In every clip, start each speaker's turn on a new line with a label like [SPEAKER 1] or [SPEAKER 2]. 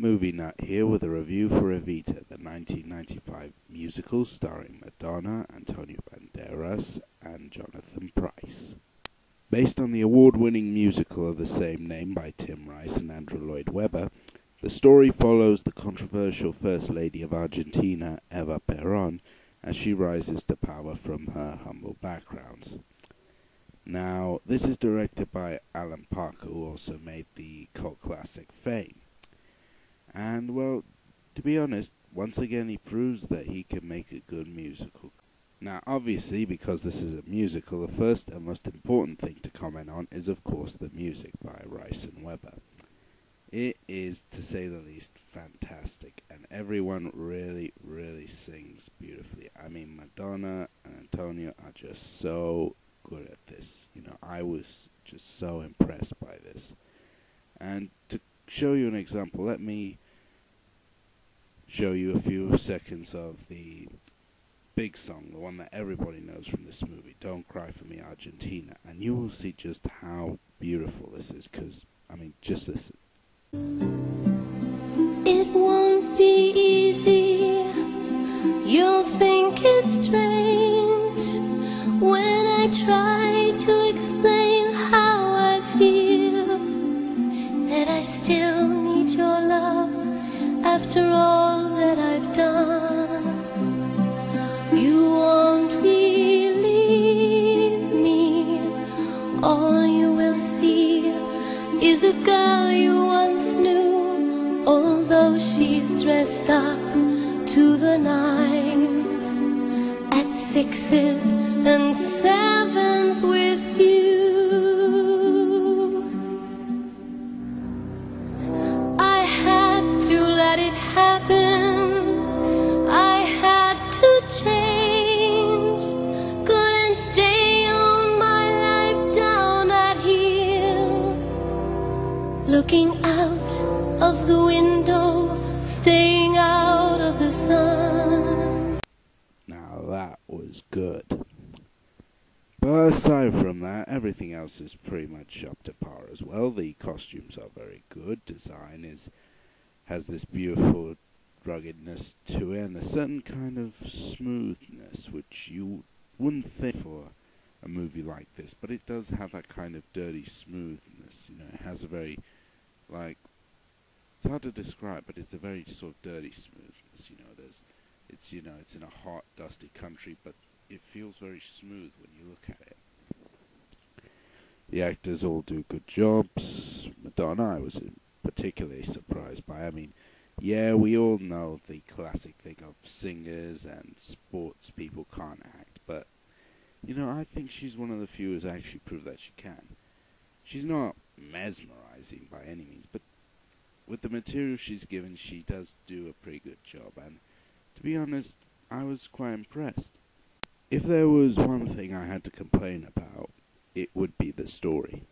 [SPEAKER 1] Movie Nut here with a review for Evita, the 1995 musical starring Madonna, Antonio Banderas, and Johnathan Pryce. Based on the award-winning musical of the same name by Tim Rice and Andrew Lloyd Webber, the story follows the controversial First Lady of Argentina, Eva Perón, as she rises to power from her humble background. Now, this is directed by Alan Parker, who also made the cult classic Fame. And, well, to be honest, once again he proves that he can make a good musical. Now, obviously, because this is a musical, the first and most important thing to comment on is, of course, the music by Rice and Webber. It is, to say the least, fantastic, and everyone really, really sings beautifully. I mean, Madonna and Antonio are just so good at this. You know, I was just so impressed by this. And to show you an example, let me show you a few seconds of the big song, the one that everybody knows from this movie, Don't Cry For Me, Argentina, and you will see just how beautiful this is, because, I mean, just listen.
[SPEAKER 2] It won't be easy, you'll think it's strange when I try to explain how I feel, that I still need your love after all that I've done. You won't believe me, all you will see is a girl you once knew, although she's dressed up to the nines, at sixes and sevens with you. I had to let it happen, I had to change, couldn't stay on my life down at heel, looking out of the window, staying out of the sun.
[SPEAKER 1] Now that was good. But aside from that, everything else is pretty much up to par as well. The costumes are very good, design has this beautiful ruggedness to it, and a certain kind of smoothness, which you wouldn't think for a movie like this, but it does have that kind of dirty smoothness. You know, it has a very, like, it's hard to describe, but it's a very sort of dirty smoothness. You know, it's in a hot, dusty country, but it feels very smooth when you look at it. The actors all do good jobs. Madonna, I was particularly surprised by. I mean, yeah, we all know the classic thing of singers and sports people can't act, but, you know, I think she's one of the few who's actually proved that she can. She's not mesmerizing by any means, but with the material she's given, she does do a pretty good job, and to be honest, I was quite impressed. If there was one thing I had to complain about, it would be the story.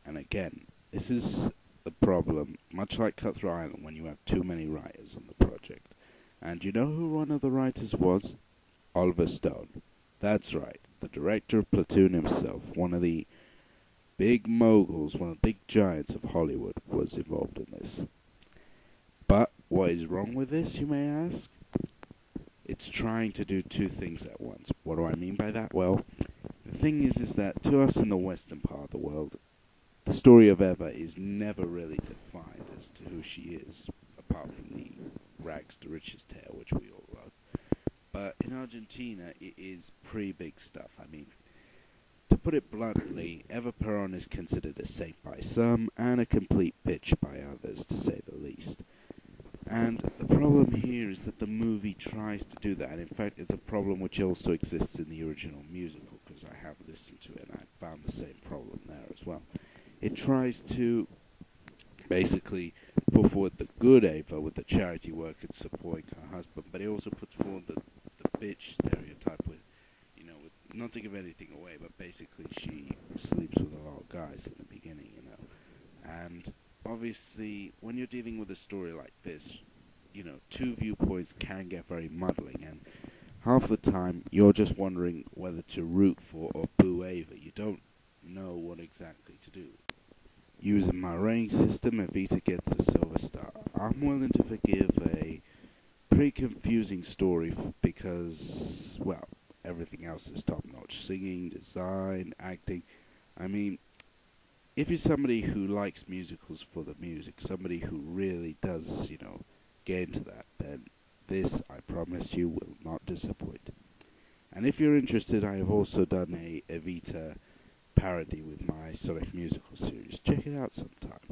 [SPEAKER 1] And again, this is the problem, much like Cutthroat Island, when you have too many writers on the project. And you know who one of the writers was? Oliver Stone. That's right, the director of Platoon himself, one of the big moguls, one of the big giants of Hollywood, was involved in this. But what is wrong with this, you may ask? It's trying to do two things at once. What do I mean by that? Well, the thing is that to us in the western part of the world, the story of Eva is never really defined as to who she is, apart from the rags to riches tale, which we all love. But in Argentina, it is pretty big stuff. I mean, to put it bluntly, Eva Perón is considered a saint by some, and a complete bitch by others, to say the least. And the problem here is that the movie tries to do that, and in fact it's a problem which also exists in the original musical, because I have listened to it and I found the same problem there as well. It tries to basically put forward the good Eva with the charity work and supporting her husband, but it also puts forward the bitch stereotype with, you know, with, not to give anything away, but basically she sleeps with a lot of guys in the beginning, you know. And obviously, when you're dealing with a story like this, you know, two viewpoints can get very muddling, and half the time you're just wondering whether to root for or boo Eva. You don't know what exactly to do. Using my rating system, Evita gets a silver star. I'm willing to forgive a pretty confusing story because, well, everything else is top-notch. Singing, design, acting. I mean, if you're somebody who likes musicals for the music, somebody who really does, get into that, then this, I promise you, will not disappoint. And if you're interested, I have also done a Evita parody with my Sonic musical series. Check it out sometime.